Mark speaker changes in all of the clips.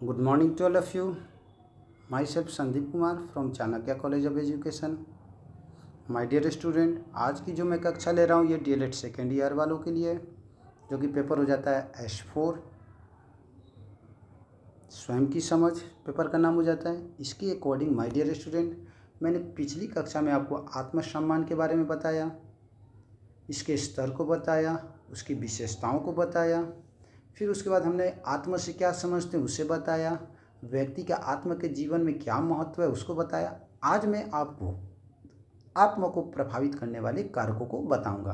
Speaker 1: Good morning to all of you. Myself Sandeep Kumar from Chanakya college of education. My dear student, आज की जो मैं कक्षा ले रहा हूँ ये डीएलएड सेकेंड ईयर वालों के लिए, जो कि पेपर हो जाता है S4 स्वयं की समझ पेपर का नाम हो जाता है. इसके अकॉर्डिंग माय डियर स्टूडेंट, मैंने पिछली कक्षा में आपको आत्मसम्मान के बारे में बताया, इसके स्तर को बताया, उसकी विशेषताओं को बताया. फिर उसके बाद हमने आत्म से क्या समझते हैं उसे बताया, व्यक्ति का आत्म के जीवन में क्या महत्व है उसको बताया. आज मैं आपको आत्म को प्रभावित करने वाले कारकों को बताऊंगा.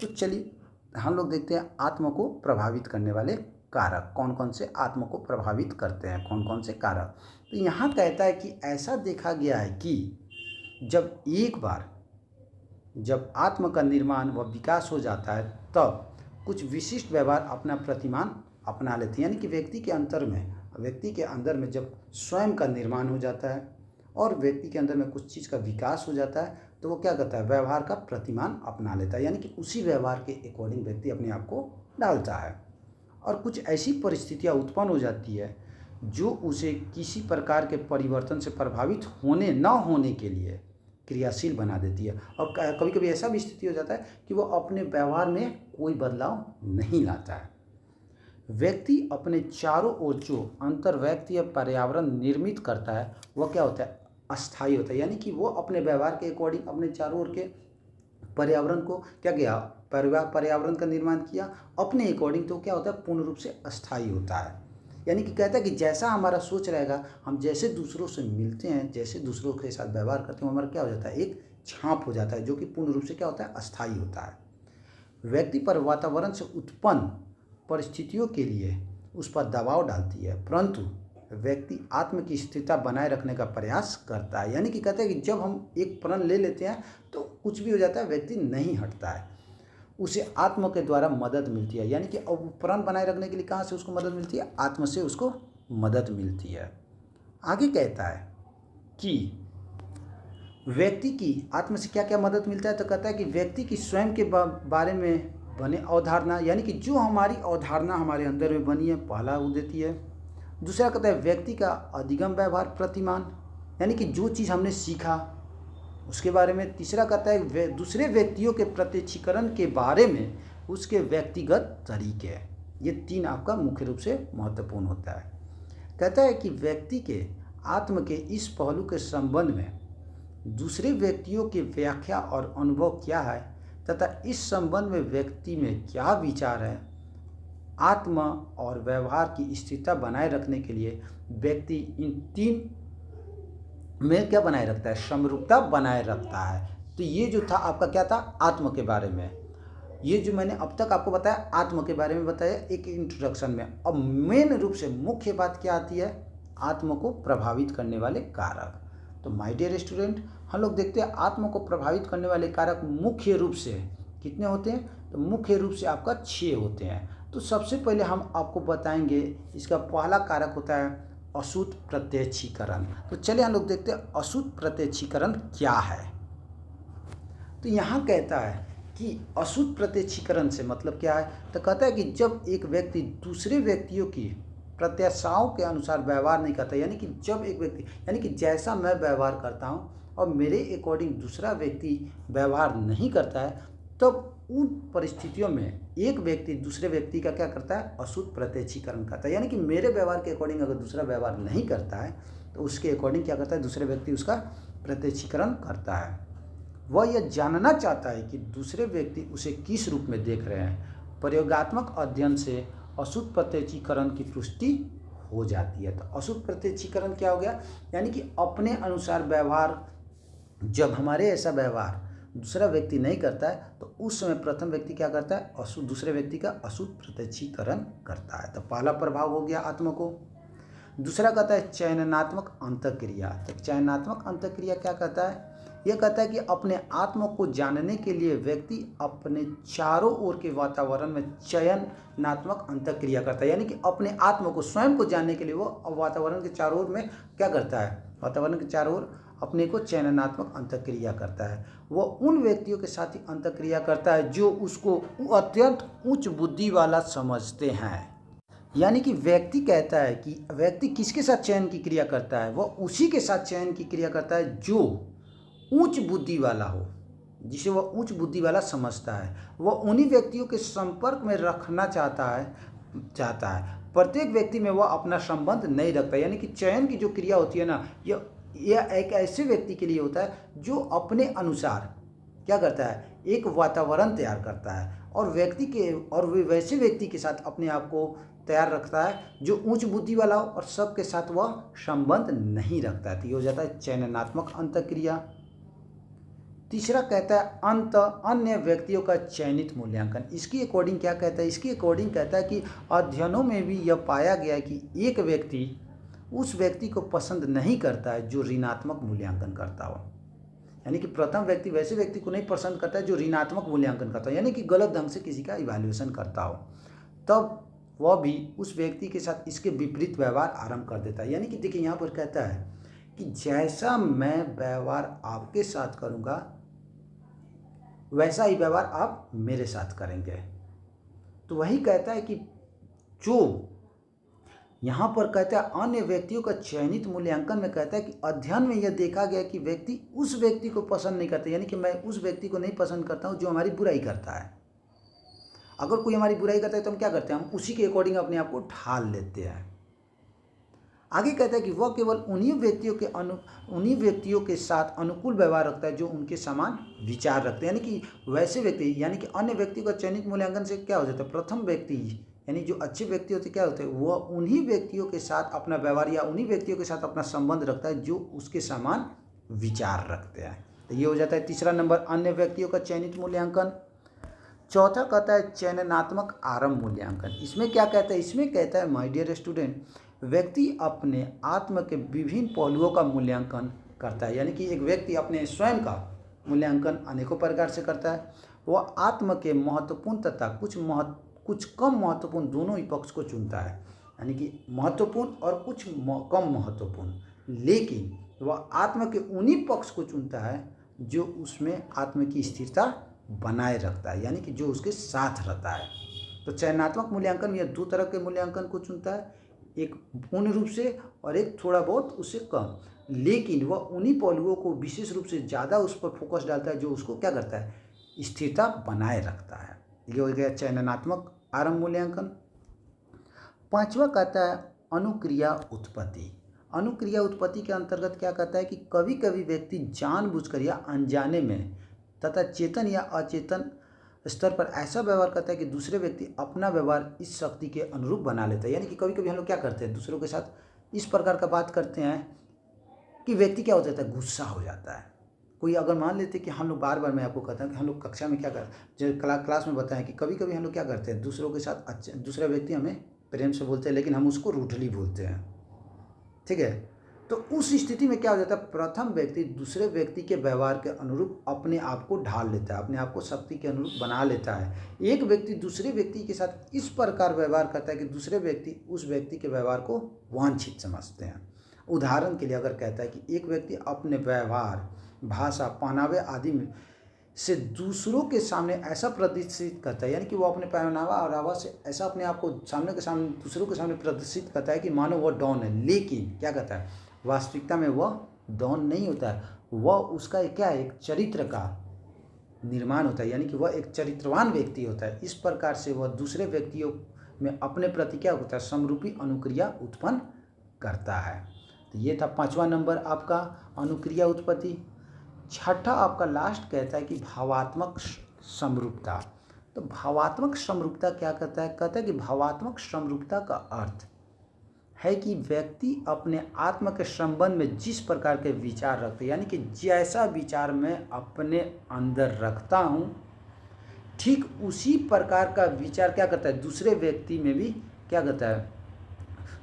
Speaker 1: तो चलिए हम लोग देखते हैं आत्म को प्रभावित करने वाले कारक कौन कौन से आत्म को प्रभावित करते हैं, कौन कौन से कारक. तो यहाँ कहता है कि ऐसा देखा गया है कि जब आत्म का निर्माण व विकास हो जाता है तब कुछ विशिष्ट व्यवहार अपना प्रतिमान अपना लेते हैं. यानी कि व्यक्ति के अंदर में जब स्वयं का निर्माण हो जाता है और व्यक्ति के अंदर में कुछ चीज़ का विकास हो जाता है तो वो क्या करता है, व्यवहार का प्रतिमान अपना लेता है. यानी कि उसी व्यवहार के अकॉर्डिंग व्यक्ति अपने आप को डालता है और कुछ ऐसी परिस्थितियाँ उत्पन्न हो जाती है जो उसे किसी प्रकार के परिवर्तन से प्रभावित होने न होने के लिए क्रियाशील बना देती है. और कभी कभी ऐसा भी स्थिति हो जाता है कि वो अपने व्यवहार में कोई बदलाव नहीं लाता है. व्यक्ति अपने चारों ओर जो अंतर्व्यक्तीय पर्यावरण निर्मित करता है वह क्या होता है, अस्थायी होता है. यानी कि वो अपने व्यवहार के अकॉर्डिंग अपने चारों ओर के पर्यावरण को क्या किया, पर्यावरण का निर्माण किया अपने अकॉर्डिंग, तो क्या होता है, पूर्ण रूप से अस्थायी होता है. यानी कि कहता है कि जैसा हमारा सोच रहेगा, हम जैसे दूसरों से मिलते हैं, जैसे दूसरों के साथ व्यवहार करते हैं, हमारा क्या हो जाता है, एक छाप हो जाता है जो कि पूर्ण रूप से क्या होता है, अस्थायी होता है. व्यक्ति पर वातावरण से उत्पन्न परिस्थितियों के लिए उस पर दबाव डालती है, परंतु व्यक्ति आत्म की स्थिरता बनाए रखने का प्रयास करता है. यानी कि कहते हैं कि जब हम एक प्रण ले लेते हैं तो कुछ भी हो जाता है, व्यक्ति नहीं हटता है, उसे आत्म के द्वारा मदद मिलती है. यानी कि अब प्रण बनाए रखने के लिए कहाँ से उसको मदद मिलती है, आत्म से उसको मदद मिलती है. आगे कहता है कि व्यक्ति की आत्म से क्या क्या मदद मिलता है, तो कहता है कि व्यक्ति की स्वयं के बारे में बने अवधारणा, यानी कि जो हमारी अवधारणा हमारे अंदर में बनी है पहला वो देती है. दूसरा कहता है व्यक्ति का अधिगम व्यवहार प्रतिमान, यानी कि जो चीज़ हमने सीखा उसके बारे में. तीसरा कहता है दूसरे व्यक्तियों के प्रत्यक्षीकरण के बारे में उसके व्यक्तिगत तरीके. ये तीन आपका मुख्य रूप से महत्वपूर्ण होता है. कहता है कि व्यक्ति के आत्म के इस पहलू के संबंध में दूसरे व्यक्तियों की व्याख्या और अनुभव क्या है तथा इस संबंध में व्यक्ति में क्या विचार है. आत्म और व्यवहार की स्थिरता बनाए रखने के लिए व्यक्ति इन तीन में क्या बनाए रखता है, समरूपता बनाए रखता है. तो ये जो था आपका क्या था, आत्म के बारे में. ये जो मैंने अब तक आपको बताया आत्म के बारे में बताया एक इंट्रोडक्शन में. अब मेन रूप से मुख्य बात क्या आती है, आत्म को प्रभावित करने वाले कारक. तो माय डियर स्टूडेंट, हम लोग देखते हैं आत्म को प्रभावित करने वाले कारक मुख्य रूप से कितने होते हैं, तो मुख्य रूप से आपका 6 होते हैं. तो सबसे पहले हम आपको बताएंगे, इसका पहला कारक होता है अशुद्ध प्रत्यक्षीकरण. तो चलिए हम लोग देखते हैं अशुद्ध प्रत्यक्षीकरण क्या है. तो यहाँ कहता है कि अशुद्ध प्रत्यक्षीकरण से मतलब क्या है, तो कहता है कि जब एक व्यक्ति दूसरे व्यक्तियों की प्रत्याशाओं के अनुसार व्यवहार नहीं करता, यानी कि जब एक व्यक्ति, यानी कि जैसा मैं व्यवहार करता हूँ और मेरे अकॉर्डिंग दूसरा व्यक्ति व्यवहार नहीं करता है, तब उन परिस्थितियों में एक व्यक्ति दूसरे व्यक्ति का क्या करता है, अशुद्ध प्रत्यक्षीकरण करता है. यानी कि मेरे व्यवहार के अकॉर्डिंग अगर दूसरा व्यवहार नहीं करता है तो उसके अकॉर्डिंग क्या करता है, दूसरे व्यक्ति उसका प्रत्यक्षीकरण करता है. वह यह जानना चाहता है कि दूसरे व्यक्ति उसे किस रूप में देख रहे हैं. प्रयोगात्मक अध्ययन से अशुद्ध प्रत्यक्षीकरण की पुष्टि हो जाती है. तो अशुद्ध प्रत्यक्षीकरण क्या हो गया, यानी कि अपने अनुसार व्यवहार, जब हमारे ऐसा व्यवहार दूसरा व्यक्ति नहीं करता है तो उस समय प्रथम व्यक्ति क्या करता है, अशुद्ध दूसरे व्यक्ति का अशुद्ध प्रत्यक्षीकरण करता है. तो पहला प्रभाव हो गया आत्म को. दूसरा कहता है चयनात्मक अंतःक्रिया. तो चयनात्मक अंतःक्रिया क्या कहता है, यह कहता है कि अपने आत्म को जानने के लिए व्यक्ति अपने चारों ओर के वातावरण में चयनात्मक अंतःक्रिया करता है. यानी कि अपने आत्म को स्वयं को जानने के लिए वो वातावरण के चारों ओर में क्या करता है, वातावरण के चारों ओर अपने को चयनात्मक अंतःक्रिया करता है. वो उन व्यक्तियों के साथ ही अंतःक्रिया करता है जो उसको अत्यंत उच्च बुद्धि वाला समझते हैं. यानी कि व्यक्ति कहता है कि व्यक्ति किसके साथ चयन की क्रिया करता है, वह उसी के साथ चयन की क्रिया करता है जो उच्च बुद्धि वाला हो, जिसे वह उच्च बुद्धि वाला समझता है। वह उन्हीं व्यक्तियों के संपर्क में रखना चाहता है। प्रत्येक व्यक्ति में वह अपना संबंध नहीं रखता। यानी कि चयन की जो क्रिया होती है ना, यह एक ऐसे व्यक्ति के लिए होता है जो अपने अनुसार क्या करता है, एक वातावरण तैयार करता है और वे वैसे व्यक्ति के साथ अपने आप को तैयार रखता है जो उच्च बुद्धि वाला हो और सबके साथ वह संबंध नहीं रखता है। तो ये हो जाता है चयनात्मक अंतःक्रिया। तीसरा कहता है अन्य व्यक्तियों का चयनित मूल्यांकन। इसकी अकॉर्डिंग क्या कहता है, इसकी अकॉर्डिंग कहता है कि अध्ययनों में भी यह पाया गया है कि एक व्यक्ति उस व्यक्ति को पसंद नहीं करता है जो ऋणात्मक मूल्यांकन करता हो। यानी कि प्रथम व्यक्ति वैसे व्यक्ति को नहीं पसंद करता है जो ऋणात्मक मूल्यांकन करता हो, यानी कि गलत ढंग से किसी का इवैल्यूएशन करता हो। तब वह भी उस व्यक्ति के साथ इसके विपरीत व्यवहार आरंभ कर देता है। यानी कि देखिए यहाँ पर कहता है कि जैसा मैं व्यवहार आपके साथ करूँगा वैसा ही व्यवहार आप मेरे साथ करेंगे। तो वही कहता है कि जो यहाँ पर कहता है अन्य व्यक्तियों का चयनित मूल्यांकन में कहता है कि अध्ययन में यह देखा गया कि व्यक्ति उस व्यक्ति को पसंद नहीं करते। यानी कि मैं उस व्यक्ति को नहीं पसंद करता हूँ जो हमारी बुराई करता है। अगर कोई हमारी बुराई करता है तो हम क्या करते हैं, हम उसी के अकॉर्डिंग अपने आप को ढाल लेते हैं। आगे कहता है कि वह केवल उन्हीं व्यक्तियों के साथ अनुकूल व्यवहार रखता है जो उनके समान विचार रखते हैं। यानी कि वैसे व्यक्ति, यानी कि अन्य व्यक्तियों का चयनित मूल्यांकन से क्या हो जाता है, प्रथम व्यक्ति यानी जो अच्छे व्यक्ति होते क्या होते हैं, वह उन्हीं व्यक्तियों के साथ अपना व्यवहार या उन्हीं व्यक्तियों के साथ अपना संबंध रखता है जो उसके समान विचार रखते हैं। तो ये हो जाता है तीसरा नंबर, अन्य व्यक्तियों का चयनित मूल्यांकन। चौथा कहता है चयनात्मक आरंभ मूल्यांकन। इसमें क्या कहता है, इसमें कहता है माय डियर स्टूडेंट, व्यक्ति अपने आत्म के विभिन्न पहलुओं का मूल्यांकन करता है। यानी कि एक व्यक्ति अपने स्वयं का मूल्यांकन अनेकों प्रकार से करता है। वह आत्म के महत्वपूर्ण तथा कुछ कम महत्वपूर्ण दोनों ही पक्ष को चुनता है। यानी कि महत्वपूर्ण और कुछ कम महत्वपूर्ण, लेकिन वह आत्म के उन्हीं पक्ष को चुनता है जो उसमें आत्म की स्थिरता बनाए रखता है, यानी कि जो उसके साथ रहता है। तो चयनात्मक मूल्यांकन में यह दो तरह के मूल्यांकन को चुनता है, एक पूर्ण रूप से और एक थोड़ा बहुत उससे कम, लेकिन वह उन्हीं पहलुओं को विशेष रूप से ज़्यादा उस पर फोकस डालता है जो उसको क्या करता है, स्थिरता बनाए रखता है। ये हो गया चयनात्मक आरंभ मूल्यांकन। पांचवा कहता है अनुक्रिया उत्पत्ति। अनुक्रिया उत्पत्ति के अंतर्गत क्या कहता है कि कभी कभी व्यक्ति जानबूझकर या अनजाने में तथा चेतन या अचेतन स्तर पर ऐसा व्यवहार करता है कि दूसरे व्यक्ति अपना व्यवहार इस शक्ति के अनुरूप बना लेता है। यानी कि कभी कभी हम लोग क्या करते हैं, दूसरों के साथ इस प्रकार का बात करते हैं कि व्यक्ति क्या हो जाता है, गुस्सा हो जाता है। कोई अगर मान लेते कि हम लोग बार बार, मैं आपको कहता हूँ कि हम लोग कक्षा में क्या करते हैं, जो क्लास में बताएं कि कभी कभी हम लोग क्या करते हैं, दूसरों के साथ दूसरा व्यक्ति हमें प्रेम से बोलते हैं लेकिन हम उसको रूठली बोलते हैं, ठीक है। तो उस स्थिति में क्या हो जाता है, प्रथम व्यक्ति दूसरे व्यक्ति के व्यवहार के अनुरूप अपने आप को ढाल लेता है, अपने आप को शक्ति के अनुरूप बना लेता है। एक व्यक्ति दूसरे व्यक्ति के साथ इस प्रकार व्यवहार करता है कि दूसरे व्यक्ति उस व्यक्ति के व्यवहार को वांछित समझते हैं। उदाहरण के लिए अगर कहता है कि एक व्यक्ति अपने व्यवहार, भाषा, पहनावे आदि में से दूसरों के सामने ऐसा प्रदर्शित करता है, यानी कि वो अपने पहनावा और आवाज़ से ऐसा अपने आप को दूसरों के सामने प्रदर्शित करता है कि मानो वह डॉन है, लेकिन क्या कहता है, वास्तविकता में वह डॉन नहीं होता है। वह उसका क्या है, एक चरित्र का निर्माण होता है, यानी कि वह एक चरित्रवान व्यक्ति होता है। इस प्रकार से वह दूसरे व्यक्तियों में अपने प्रति क्या होता है, समरूपी अनुक्रिया उत्पन्न करता है। तो ये था पांचवा नंबर आपका अनुक्रिया उत्पत्ति। छठा आपका लास्ट कहता है कि भावात्मक समरूपता। तो भावात्मक समरूपता क्या कहता है, कहता है कि भावात्मक समरूपता का अर्थ है कि व्यक्ति अपने आत्म के संबंध में जिस प्रकार के विचार रखते हैं, यानी कि जैसा विचार मैं अपने अंदर रखता हूँ ठीक उसी प्रकार का विचार क्या करता है, दूसरे व्यक्ति में भी क्या करता है,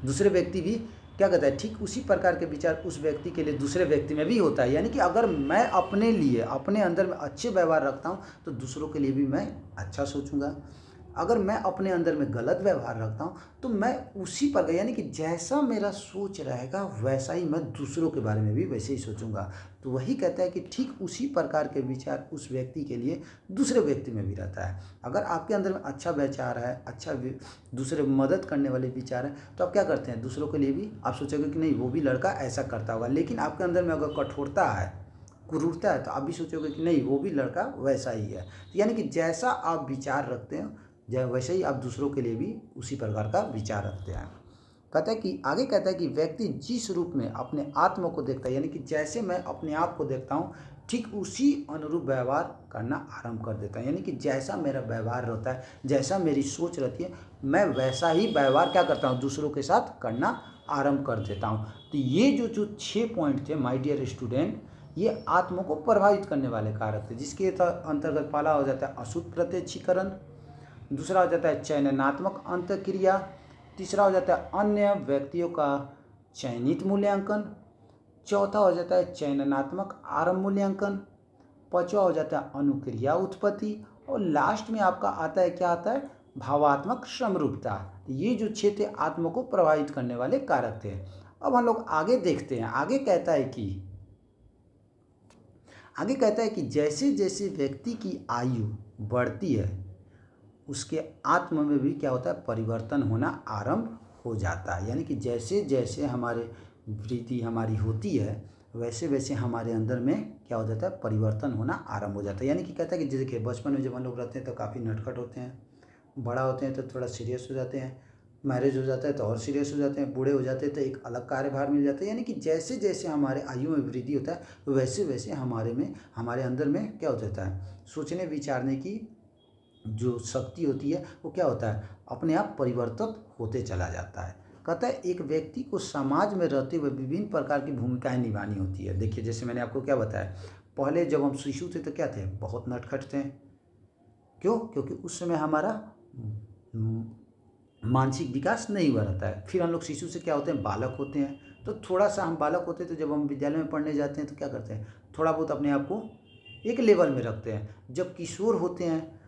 Speaker 1: दूसरे व्यक्ति भी क्या कहता है, ठीक उसी प्रकार के विचार उस व्यक्ति के लिए दूसरे व्यक्ति में भी होता है। यानी कि अगर मैं अपने लिए अपने अंदर में अच्छे व्यवहार रखता हूँ तो दूसरों के लिए भी मैं अच्छा सोचूंगा। अगर मैं अपने अंदर में गलत व्यवहार रखता हूँ तो मैं उसी पर, यानी कि जैसा मेरा सोच रहेगा वैसा ही मैं दूसरों के बारे में भी वैसे ही सोचूंगा। तो वही कहता है कि ठीक उसी प्रकार के विचार उस व्यक्ति के लिए दूसरे व्यक्ति में भी रहता है। अगर आपके अंदर में अच्छा विचार है, दूसरे मदद करने वाले विचार है, तो आप क्या करते हैं, दूसरों के लिए भी आप सोचोगे कि नहीं वो भी लड़का ऐसा करता होगा। लेकिन आपके अंदर में अगर कठोरता है, क्रूरता है, तो आप भी सोचोगे कि नहीं वो भी लड़का वैसा ही है। यानी कि जैसा आप विचार रखते हैं वैसे ही आप दूसरों के लिए भी उसी प्रकार का विचार रखते हैं। आगे कहता है कि व्यक्ति जिस रूप में अपने आत्मा को देखता है, यानी कि जैसे मैं अपने आप को देखता हूँ ठीक उसी अनुरूप व्यवहार करना आरंभ कर देता है। यानी कि जैसा मेरा व्यवहार रहता है, जैसा मेरी सोच रहती है, मैं वैसा ही व्यवहार क्या करता हूँ, दूसरों के साथ करना आरंभ कर देता हूँ। तो ये जो 6 पॉइंट थे माय डियर स्टूडेंट, ये आत्मा को प्रभावित करने वाले कारक थे, जिसके अंतर्गत पहला हो जाता है अशुद्ध प्रत्यक्षीकरण, दूसरा हो जाता है चयनात्मक अंतःक्रिया, तीसरा हो जाता है अन्य व्यक्तियों का चयनित मूल्यांकन, चौथा हो जाता है चयनात्मक आरंभ मूल्यांकन, पांचवा हो जाता है अनुक्रिया उत्पत्ति, और लास्ट में आपका आता है, क्या आता है, भावात्मक समरूपता। ये जो 6 थे आत्मा को प्रभावित करने वाले कारक थे। अब हम लोग आगे देखते हैं। आगे कहता है कि जैसे जैसे व्यक्ति की आयु बढ़ती है उसके आत्मा में भी क्या होता है, परिवर्तन होना आरंभ हो जाता है। यानी कि जैसे जैसे हमारे वृद्धि हमारी होती है वैसे वैसे हमारे अंदर में क्या हो जाता है, परिवर्तन होना आरंभ हो जाता है। यानी कि कहता है कि देखिए बचपन में जब हम लोग रहते हैं तो काफ़ी नटखट होते हैं, बड़ा होते हैं तो थोड़ा सीरियस हो जाते हैं, मैरिज हो जाता है तो और सीरियस हो जाते हैं, बूढ़े हो जाते हैं तो एक अलग कार्यभार मिल जाता है। यानी कि जैसे जैसे हमारे आयु में वृद्धि होता है वैसे वैसे हमारे अंदर में क्या हो जाता है, सोचने विचारने की जो शक्ति होती है वो क्या होता है, अपने आप परिवर्तित होते चला जाता है। कहता है एक व्यक्ति को समाज में रहते हुए विभिन्न प्रकार की भूमिकाएं निभानी होती है। देखिए जैसे मैंने आपको क्या बताया, पहले जब हम शिशु थे तो क्या थे, बहुत नटखट थे। क्यों? क्योंकि उस समय हमारा मानसिक विकास नहीं हुआ रहता है। फिर हम लोग शिशु से क्या होते हैं, बालक होते हैं। तो थोड़ा सा हम बालक होते हैं तो जब हम विद्यालय में पढ़ने जाते हैं तो क्या करते हैं, थोड़ा बहुत अपने आप को एक लेवल में रखते हैं। जब किशोर होते हैं,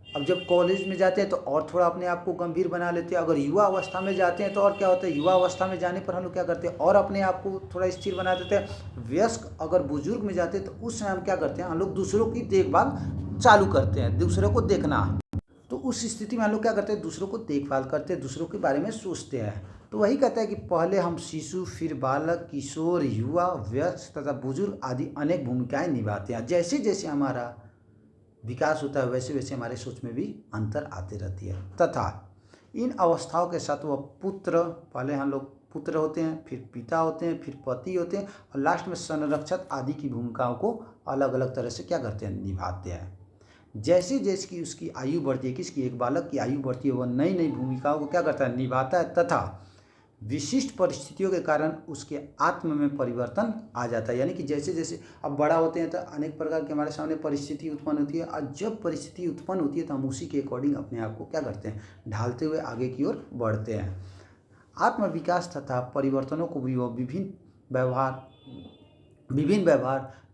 Speaker 1: अब जब कॉलेज में जाते हैं तो और थोड़ा अपने आप को गंभीर बना लेते हैं। अगर युवा अवस्था में जाते हैं तो और क्या होता है, युवा अवस्था में जाने पर हम लोग क्या करते हैं, और अपने आप को थोड़ा स्थिर बना देते हैं। वयस्क अगर बुजुर्ग में जाते हैं तो उस समय हम क्या करते हैं, हम लोग दूसरों की देखभाल चालू करते हैं, दूसरों को देखना। तो उस स्थिति में हम लोग क्या करते हैं, दूसरों को देखभाल करते हैं, दूसरों के बारे में सोचते हैं। तो वही कहता है कि पहले हम शिशु, फिर बालक, किशोर, युवा, वयस्क तथा बुजुर्ग आदि अनेक भूमिकाएं निभाते हैं। जैसे जैसे हमारा विकास होता है वैसे वैसे हमारे सोच में भी अंतर आते रहती है। तथा इन अवस्थाओं के साथ वह पुत्र, पहले हम लोग पुत्र होते हैं, फिर पिता होते हैं, फिर पति होते हैं, और लास्ट में संरक्षक आदि की भूमिकाओं को अलग अलग तरह से क्या करते हैं, निभाते हैं। जैसे जैसे कि उसकी आयु बढ़ती है, किसकी, एक बालक की आयु बढ़ती है, वह नई नई भूमिकाओं को क्या करता है, निभाता है। तथा विशिष्ट परिस्थितियों के कारण उसके आत्म में परिवर्तन आ जाता है। यानी कि जैसे जैसे अब बड़ा होते हैं तो अनेक प्रकार की हमारे सामने परिस्थिति उत्पन्न होती है, और जब परिस्थिति उत्पन्न होती है तो हम उसी के अकॉर्डिंग अपने आप को क्या करते हैं, ढालते हुए आगे की ओर बढ़ते हैं। आत्म विकास तथा परिवर्तनों को भी वह विभिन्न व्यवहार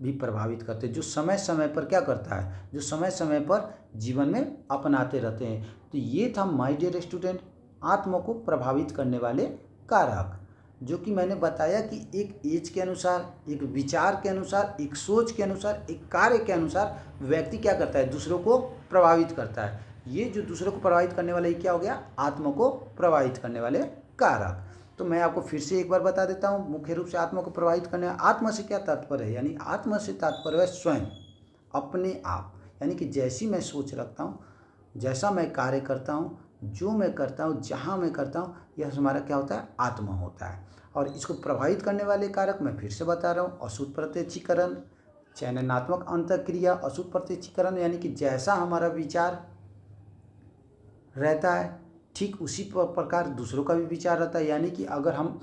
Speaker 1: भी प्रभावित करते हैं, जो समय समय पर क्या करता है, जो समय समय पर जीवन में अपनाते रहते हैं। तो ये था माय डियर स्टूडेंट आत्मा को प्रभावित करने वाले कारक, जो कि मैंने बताया कि एक एज के अनुसार, एक विचार के अनुसार, एक सोच के अनुसार, एक कार्य के अनुसार व्यक्ति क्या करता है, दूसरों को प्रभावित करता है। ये जो दूसरों को प्रभावित करने वाले क्या हो गया, आत्मा को प्रभावित करने वाले कारक। तो मैं आपको फिर से एक बार बता देता हूँ, मुख्य रूप से आत्मा को प्रभावित करने, आत्मा से क्या तात्पर्य है, यानी आत्मा से तात्पर्य है स्वयं, अपने आप। यानी कि जैसी मैं सोच रखता हूँ, जैसा मैं कार्य करता हूँ, जो मैं करता हूँ, जहाँ मैं करता हूँ, यह हमारा क्या होता है, आत्मा होता है। और इसको प्रभावित करने वाले कारक मैं फिर से बता रहा हूँ, अशुद्ध प्रत्यक्षीकरण, चयनात्मक अंतःक्रिया। अशुद्ध प्रत्यक्षीकरण यानी कि जैसा हमारा विचार रहता है ठीक उसी प्रकार दूसरों का भी विचार रहता है। यानी कि अगर हम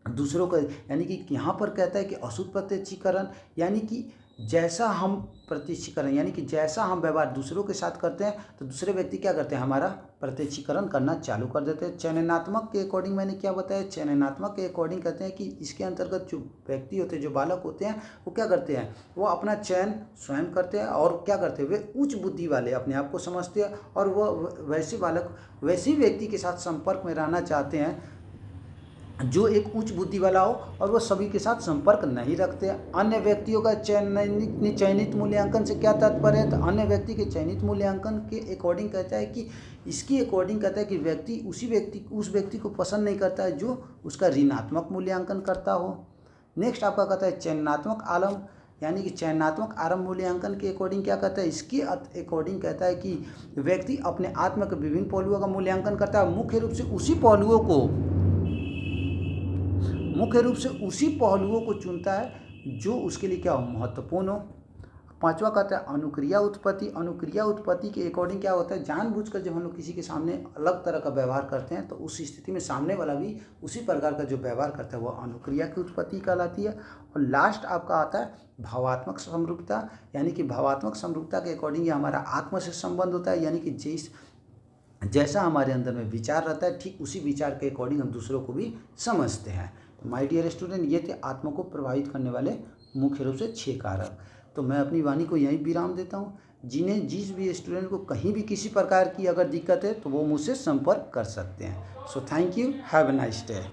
Speaker 1: दूसरों का, यानी कि यहाँ पर कहता है कि अशुद्ध प्रत्यक्षीकरण यानी कि जैसा हम प्रत्यक्षीकरण यानी कि जैसा हम व्यवहार दूसरों के साथ करते हैं तो दूसरे व्यक्ति क्या करते हैं, हमारा प्रत्यक्षीकरण करना चालू कर देते हैं। चयनात्मक के अकॉर्डिंग मैंने क्या बताया, चयनात्मक के अकॉर्डिंग कहते हैं कि इसके अंतर्गत जो व्यक्ति होते हैं, जो बालक होते हैं, वो क्या करते हैं, वो अपना चयन स्वयं करते हैं और क्या करते हैं, वे उच्च बुद्धि वाले अपने आप को समझते हैं और वो वैसे बालक वैसे व्यक्ति के साथ संपर्क में रहना चाहते हैं जो एक उच्च बुद्धि वाला हो और वो सभी के साथ संपर्क नहीं रखते। अन्य व्यक्तियों का चयनित मूल्यांकन से क्या तात्पर्य है, तो अन्य व्यक्ति के चयनित मूल्यांकन के अकॉर्डिंग कहता है कि इसकी अकॉर्डिंग कहता है कि व्यक्ति उस व्यक्ति को पसंद नहीं करता है जो उसका ऋणात्मक मूल्यांकन करता हो। नेक्स्ट आपका कहता है चयनात्मक आलम यानी कि चयनात्मक आरंभ मूल्यांकन के अकॉर्डिंग क्या कहता है, इसके अकॉर्डिंग कहता है कि व्यक्ति अपने आत्म के विभिन्न पहलुओं का मूल्यांकन करता है, मुख्य रूप से उसी पहलुओं को चुनता है जो उसके लिए क्या हो, महत्वपूर्ण हो। पांचवा कहता है अनुक्रिया उत्पत्ति। अनुक्रिया उत्पत्ति के अकॉर्डिंग क्या होता है, जानबूझकर जब हम लोग किसी के सामने अलग तरह का व्यवहार करते हैं तो उस स्थिति में सामने वाला भी उसी प्रकार का जो व्यवहार करता है वह अनुक्रिया की उत्पत्ति कहलाती है। और लास्ट आपका आता है भावात्मक समरूपता, यानी कि भावात्मक समरूपता के अकॉर्डिंग ये हमारा आत्मा से संबंध होता है, यानी कि जैसा हमारे अंदर में विचार रहता है ठीक उसी विचार के अकॉर्डिंग हम दूसरों को भी समझते हैं। तो माय डियर स्टूडेंट, ये थे आत्मा को प्रभावित करने वाले मुख्य रूप से 6 कारक। तो मैं अपनी वाणी को यहीं विराम देता हूँ। जिस भी स्टूडेंट को कहीं भी किसी प्रकार की अगर दिक्कत है तो वो मुझसे संपर्क कर सकते हैं। So thank you, have a nice day.